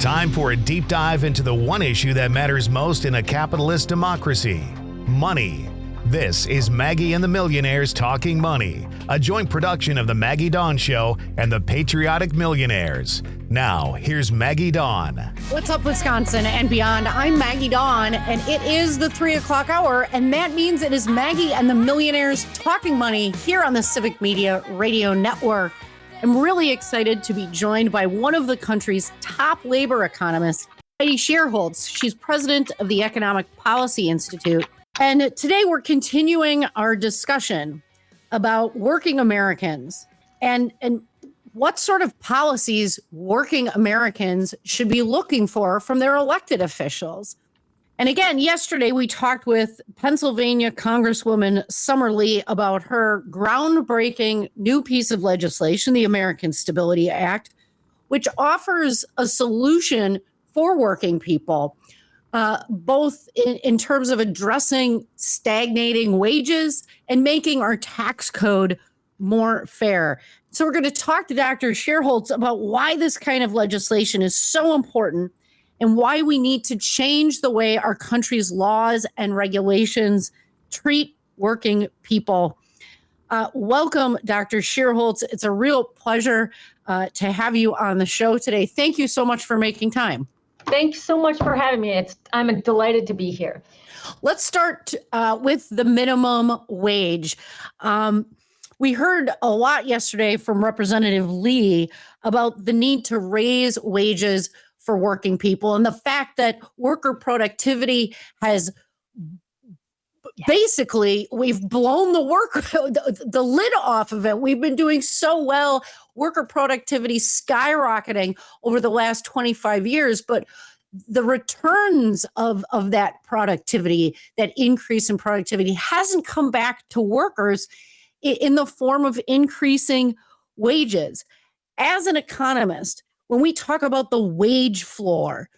Time for a deep dive into the one issue that matters most in a capitalist democracy: money. This is Maggie and the Millionaires Talking Money, a joint production of The Maggie Dawn Show and The Patriotic Millionaires. Now, here's Maggie Dawn. What's up, Wisconsin and beyond? I'm Maggie Dawn, and it is the 3 o'clock hour, and that means it is Maggie and the Millionaires Talking Money here on the Civic Media Radio Network. I'm really excited to be joined by one of the country's top labor economists, Heidi Shierholz. She's president of the Economic Policy Institute. And today we're continuing our discussion about working Americans and what sort of policies working Americans should be looking for from their elected officials. And again, yesterday we talked with Pennsylvania Congresswoman Summer Lee about her groundbreaking new piece of legislation, the American Stability Act, which offers a solution for working people, both in terms of addressing stagnating wages and making our tax code more fair. So we're going to talk to Dr. Shierholz about why this kind of legislation is so important and why we need to change the way our country's laws and regulations treat working people. Welcome, Dr. Shierholz. It's a real pleasure to have you on the show today. Thank you so much for making time. Thanks so much for having me. I'm delighted to be here. Let's start with the minimum wage. We heard a lot yesterday from Representative Lee about the need to raise wages for working people and the fact that worker productivity has basically, we've blown the lid off of it. We've been doing so well, worker productivity skyrocketing over the last 25 years, but the returns of that productivity, that increase in productivity, hasn't come back to workers in the form of increasing wages. As an economist, when we talk about the wage floor,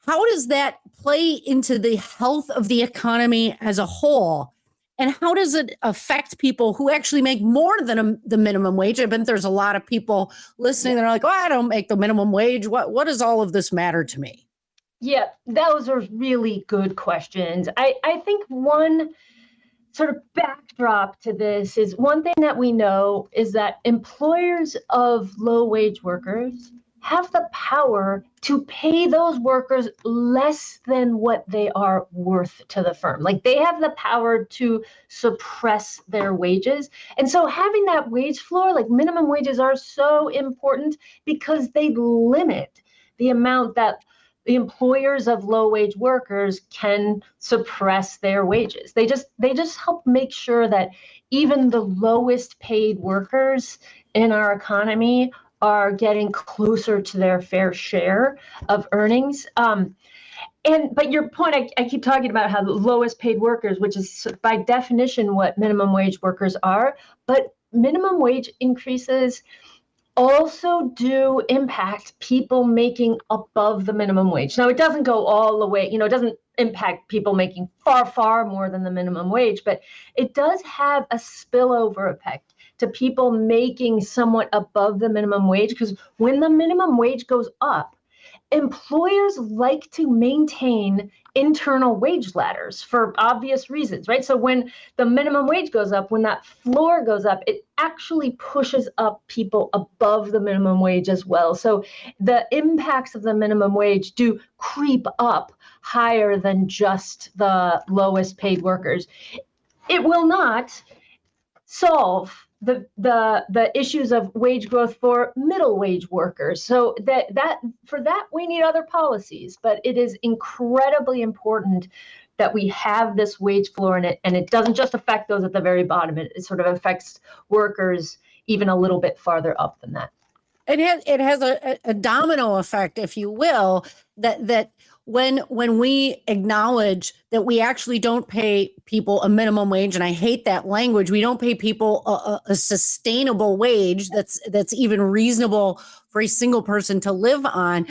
how does that play into the health of the economy as a whole? And how does it affect people who actually make more than the minimum wage? I bet there's a lot of people listening that are like, oh, I don't make the minimum wage. What does all of this matter to me? Yeah, those are really good questions. I think one sort of backdrop to this is one thing that we know is that employers of low wage workers have the power to pay those workers less than what they are worth to the firm. Like, they have the power to suppress their wages. And so having that wage floor, like minimum wages, are so important because they limit the amount that the employers of low wage workers can suppress their wages. They just help make sure that even the lowest paid workers in our economy are getting closer to their fair share of earnings. But your point, I keep talking about how the lowest paid workers, which is by definition what minimum wage workers are, but minimum wage increases also do impact people making above the minimum wage. Now, it doesn't go all the way, it doesn't impact people making far, far more than the minimum wage, but it does have a spillover effect to people making somewhat above the minimum wage, because when the minimum wage goes up, employers like to maintain internal wage ladders for obvious reasons, right? So when the minimum wage goes up, when that floor goes up, it actually pushes up people above the minimum wage as well. So the impacts of the minimum wage do creep up higher than just the lowest paid workers. It will not solve the issues of wage growth for middle wage workers. So that for that we need other policies, but it is incredibly important that we have this wage floor, and it doesn't just affect those at the very bottom. It sort of affects workers even a little bit farther up than that. It has a domino effect, if you will, that when we acknowledge that we actually don't pay people a minimum wage, and I hate that language, we don't pay people a sustainable wage that's even reasonable for a single person to live on.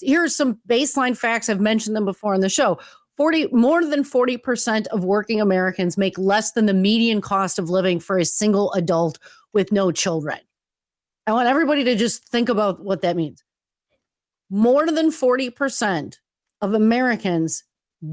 Here's some baseline facts. I've mentioned them before on the show. More than 40% of working Americans make less than the median cost of living for a single adult with no children. I want everybody to just think about what that means. more than 40% of Americans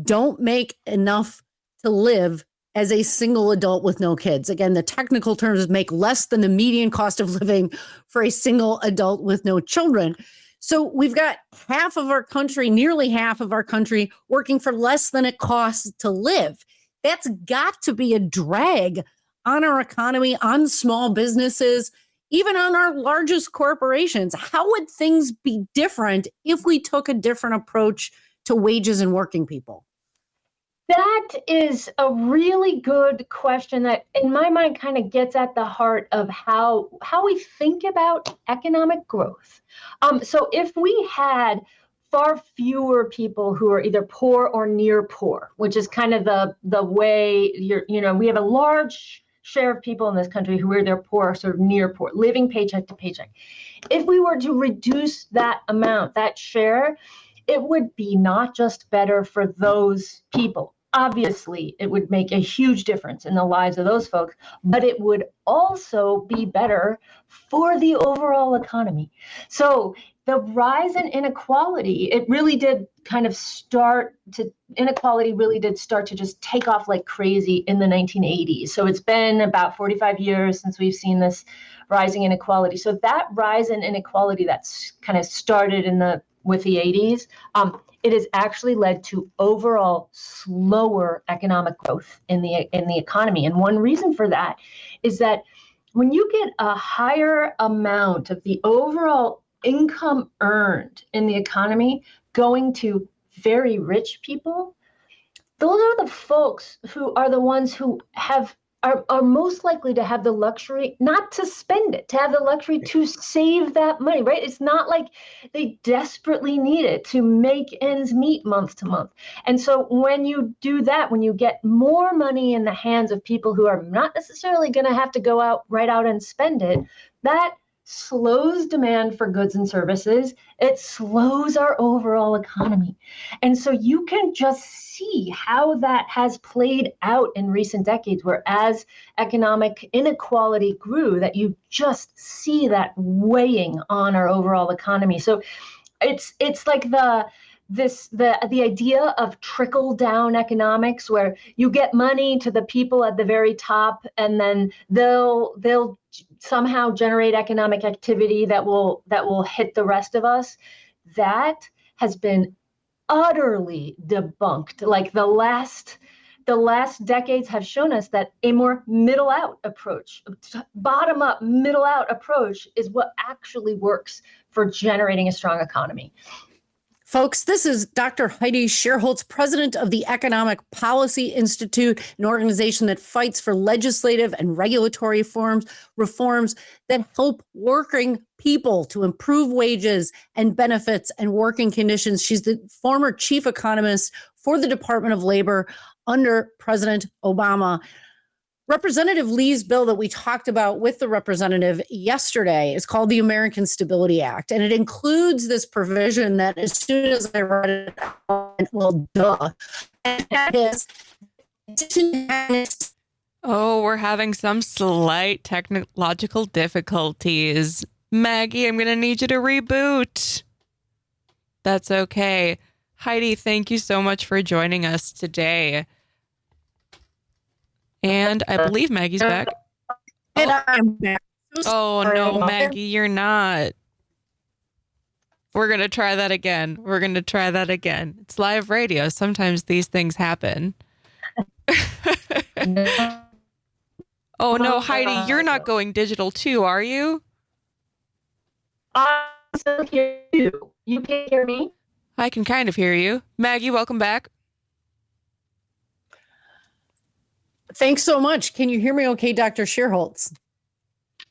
don't make enough to live as a single adult with no kids. Again, the technical terms is make less than the median cost of living for a single adult with no children. So we've got half of our country, nearly half of our country, working for less than it costs to live. That's got to be a drag on our economy, on small businesses, even on our largest corporations. How would things be different if we took a different approach to wages and working people? That is a really good question that, in my mind, kind of gets at the heart of how we think about economic growth. So if we had far fewer people who are either poor or near poor, which is kind of the way we have a large share of people in this country who are either poor or sort of near poor, living paycheck to paycheck. If we were to reduce that amount, that share, it would be not just better for those people. Obviously, it would make a huge difference in the lives of those folks, but it would also be better for the overall economy. So the rise in inequality, inequality really did start to just take off like crazy in the 1980s. So it's been about 45 years since we've seen this rising inequality. So that rise in inequality that's kind of started with the 80s, it has actually led to overall slower economic growth in the economy. And one reason for that is that when you get a higher amount of the overall income earned in the economy going to very rich people, those are the folks who are the ones who are most likely to have the luxury not to spend it, to have the luxury to save that money, right? It's not like they desperately need it to make ends meet month to month. And so when you do that, when you get more money in the hands of people who are not necessarily going to have to go out and spend it, that slows demand for goods and services. It slows our overall economy. And so you can just see how that has played out in recent decades, where as economic inequality grew, that you just see that weighing on our overall economy. So it's like the idea of trickle down economics, where you get money to the people at the very top, and then they'll somehow generate economic activity that will hit the rest of us. That has been utterly debunked. Like the last decades have shown us that a more middle out approach, bottom up middle out approach, is what actually works for generating a strong economy. Folks, this is Dr. Heidi Shierholz, president of the Economic Policy Institute, an organization that fights for legislative and regulatory reforms that help working people to improve wages and benefits and working conditions. She's the former chief economist for the Department of Labor under President Obama. Representative Lee's bill that we talked about with the representative yesterday is called the American Stability Act, and it includes this provision that, as soon as I read it, I went, well, duh. And that is, oh, we're having some slight technological difficulties. Maggie, I'm going to need you to reboot. That's okay. Heidi, thank you so much for joining us today. And I believe Maggie's back. And I'm back. Oh, no, Maggie, you're not. We're going to try that again. It's live radio. Sometimes these things happen. Oh, no, Heidi, you're not going digital too, are you? I still hear you. You can't hear me? I can kind of hear you. Maggie, welcome back. Thanks so much. Can you hear me okay, Dr. Shierholz?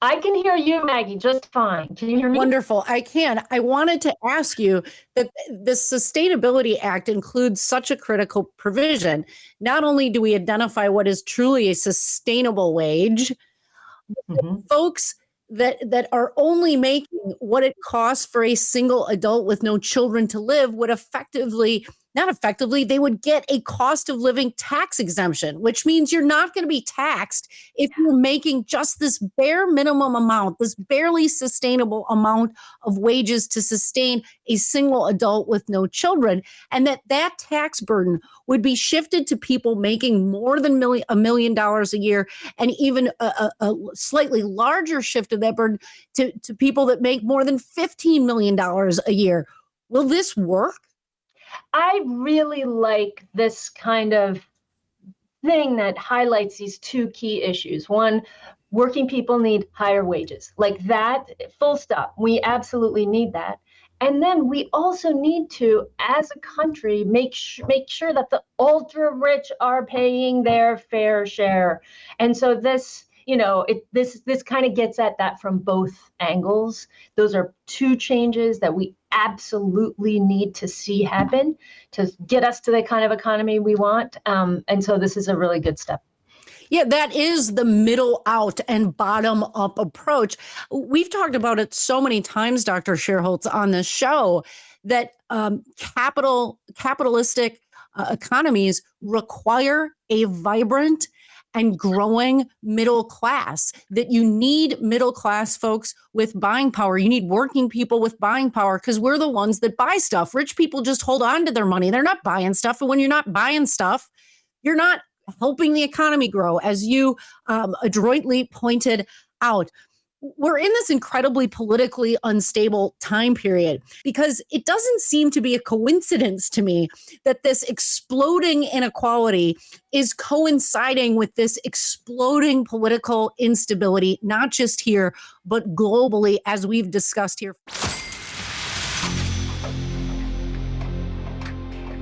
I can hear you, Maggie, just fine. Can you hear me? Wonderful. I can. I wanted to ask you that the Sustainability Act includes such a critical provision. Not only do we identify what is truly a sustainable wage, folks that are only making what it costs for a single adult with no children to live would effectively not effectively, they would get a cost of living tax exemption, which means you're not going to be taxed if you're making just this bare minimum amount, this barely sustainable amount of wages to sustain a single adult with no children. And that tax burden would be shifted to people making more than $1 million a year, and even a slightly larger shift of that burden to people that make more than $15 million a year. Will this work? I really like this kind of thing that highlights these two key issues. One, working people need higher wages. Like that, full stop. We absolutely need that. And then we also need to, as a country, make sure that the ultra rich are paying their fair share. And so this, this kind of gets at that from both angles. Those are two changes that we absolutely need to see happen to get us to the kind of economy we want. And so this is a really good step. Yeah, that is the middle out and bottom up approach. We've talked about it so many times, Dr. Shierholz, on this show, that capitalistic economies require a vibrant and growing middle class, that you need middle class folks with buying power. You need working people with buying power, because we're the ones that buy stuff. Rich people just hold on to their money. They're not buying stuff. And when you're not buying stuff, you're not helping the economy grow, as you adroitly pointed out. We're in this incredibly politically unstable time period, because it doesn't seem to be a coincidence to me that this exploding inequality is coinciding with this exploding political instability, not just here, but globally, as we've discussed here.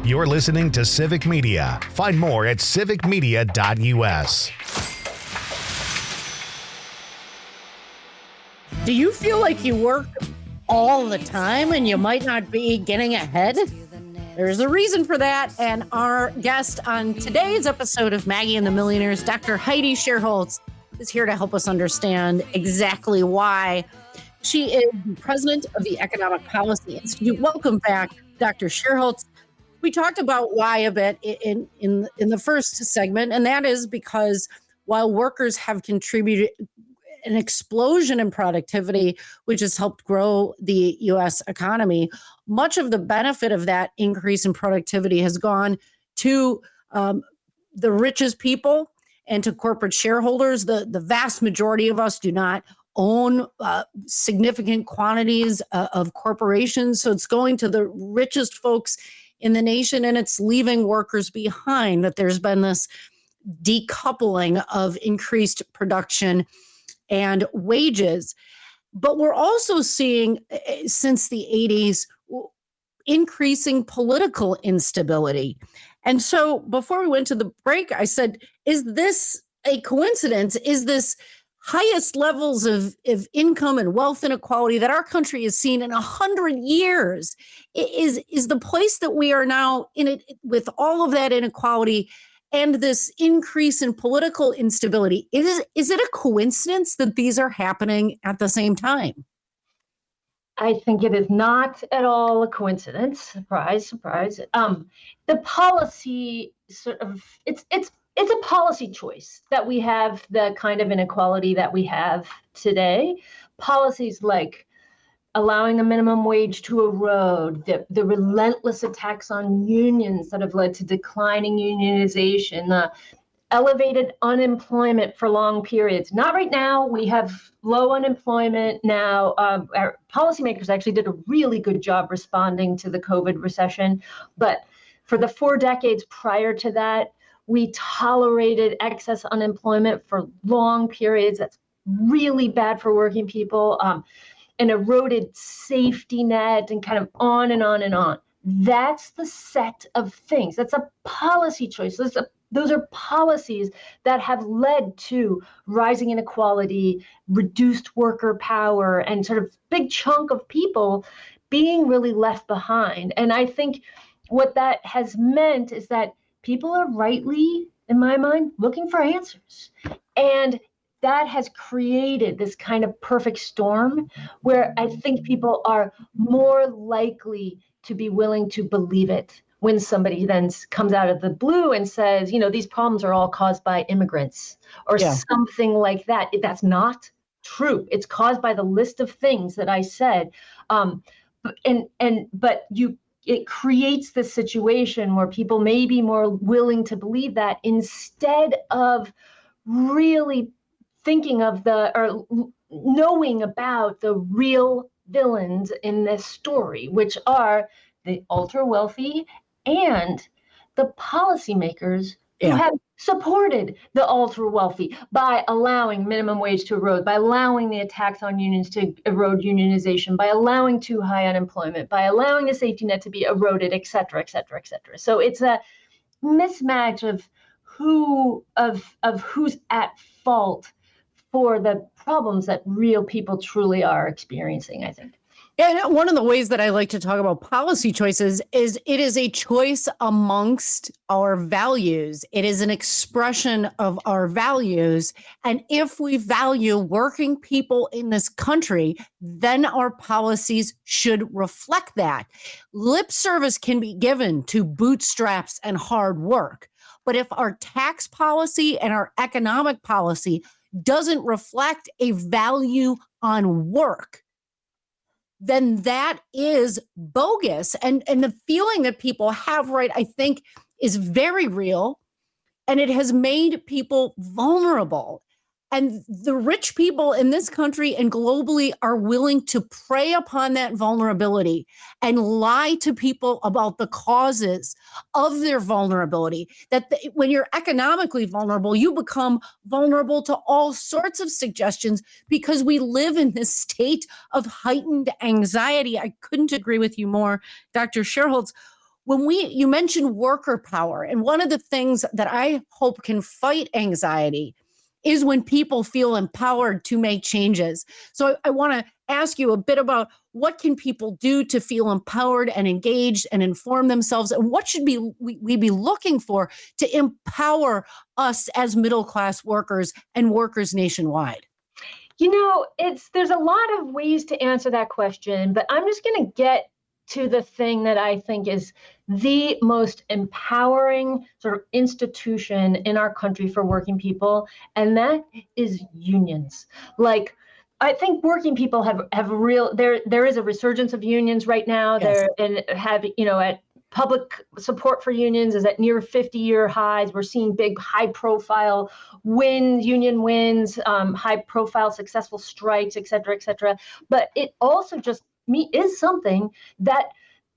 You're listening to Civic Media. Find more at civicmedia.us. Do you feel like you work all the time and you might not be getting ahead? There's a reason for that. And our guest on today's episode of Maggie and the Millionaires, Dr. Heidi Shierholz, is here to help us understand exactly why. She is the president of the Economic Policy Institute. Welcome back, Dr. Shierholz. We talked about why a bit in the first segment, and that is because while workers have contributed an explosion in productivity, which has helped grow the U.S. economy, much of the benefit of that increase in productivity has gone to the richest people and to corporate shareholders. The vast majority of us do not own significant quantities of corporations, so it's going to the richest folks in the nation, and it's leaving workers behind. That there's been this decoupling of increased production and wages. But we're also seeing, since the 80s, increasing political instability. And so before we went to the break, I said, is this a coincidence? Is this highest levels of income and wealth inequality that our country has seen in 100 years? Is the place that we are now in it, with all of that inequality and this increase in political instability, is it a coincidence that these are happening at the same time? I think it is not at all a coincidence. Surprise, surprise. The policy it's a policy choice that we have the kind of inequality that we have today. Policies like allowing the minimum wage to erode, the relentless attacks on unions that have led to declining unionization, the elevated unemployment for long periods. Not right now. We have low unemployment now. Our policymakers actually did a really good job responding to the COVID recession. But for the 4 decades prior to that, we tolerated excess unemployment for long periods. That's really bad for working people. An eroded safety net, and kind of on and on and on. That's the set of things. That's a policy choice. Those are policies that have led to rising inequality, reduced worker power, and sort of big chunk of people being really left behind. And I think what that has meant is that people are rightly, in my mind, looking for answers. And that has created this kind of perfect storm where I think people are more likely to be willing to believe it, when somebody then comes out of the blue and says, these problems are all caused by immigrants or something like that. That's not true. It's caused by the list of things that I said. It creates this situation where people may be more willing to believe that instead of really thinking of or knowing about the real villains in this story, which are the ultra wealthy and the policymakers who have supported the ultra wealthy by allowing minimum wage to erode, by allowing the attacks on unions to erode unionization, by allowing too high unemployment, by allowing the safety net to be eroded, et cetera, et cetera, et cetera. So it's a mismatch of who's at fault for the problems that real people truly are experiencing, I think. And one of the ways that I like to talk about policy choices is it is a choice amongst our values. It is an expression of our values. And if we value working people in this country, then our policies should reflect that. Lip service can be given to bootstraps and hard work. But if our tax policy and our economic policy doesn't reflect a value on work, then that is bogus. And the feeling that people have, right, I think is very real. And it has made people vulnerable. And the rich people in this country and globally are willing to prey upon that vulnerability and lie to people about the causes of their vulnerability. When you're economically vulnerable, you become vulnerable to all sorts of suggestions because we live in this state of heightened anxiety. I couldn't agree with you more, Dr. Shierholz. You mentioned worker power, and one of the things that I hope can fight anxiety is when people feel empowered to make changes. So I want to ask you a bit about what can people do to feel empowered and engaged and inform themselves, and what should we be looking for to empower us as middle-class workers and workers nationwide? There's a lot of ways to answer that question, but I'm just going to get to the thing that I think is the most empowering sort of institution in our country for working people, and that is unions. Like, I think working people have there is a resurgence of unions right now. Yes. At public support for unions is at near 50-year highs. We're seeing big, high-profile union wins, high-profile successful strikes, et cetera, et cetera. But it also is something that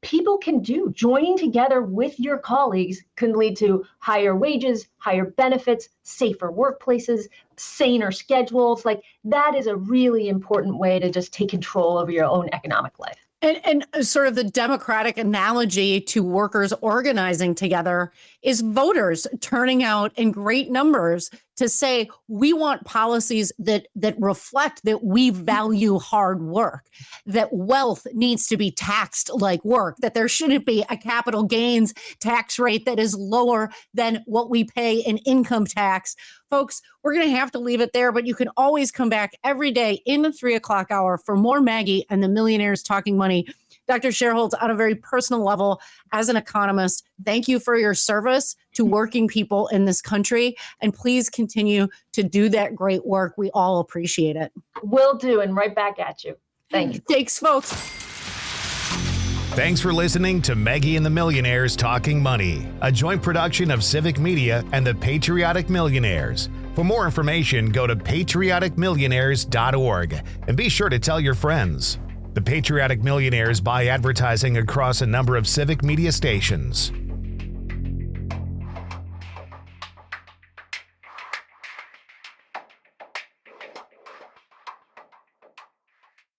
people can do. Joining together with your colleagues can lead to higher wages, higher benefits, safer workplaces, saner schedules. Like, that is a really important way to just take control over your own economic life. And sort of the democratic analogy to workers organizing together is voters turning out in great numbers to say, we want policies that reflect that we value hard work, that wealth needs to be taxed like work, that there shouldn't be a capital gains tax rate that is lower than what we pay in income tax. Folks, we're going to have to leave it there, but you can always come back every day in the 3 o'clock hour for more Maggie and the Millionaires Talking Money. Dr. Shierholz, on a very personal level, as an economist, thank you for your service to working people in this country. And please continue to do that great work. We all appreciate it. Will do, and right back at you. Thanks. Thanks, folks. Thanks for listening to Maggie and the Millionaires Talking Money, a joint production of Civic Media and the Patriotic Millionaires. For more information, go to patrioticmillionaires.org and be sure to tell your friends. The Patriotic Millionaires buy advertising across a number of Civic Media stations.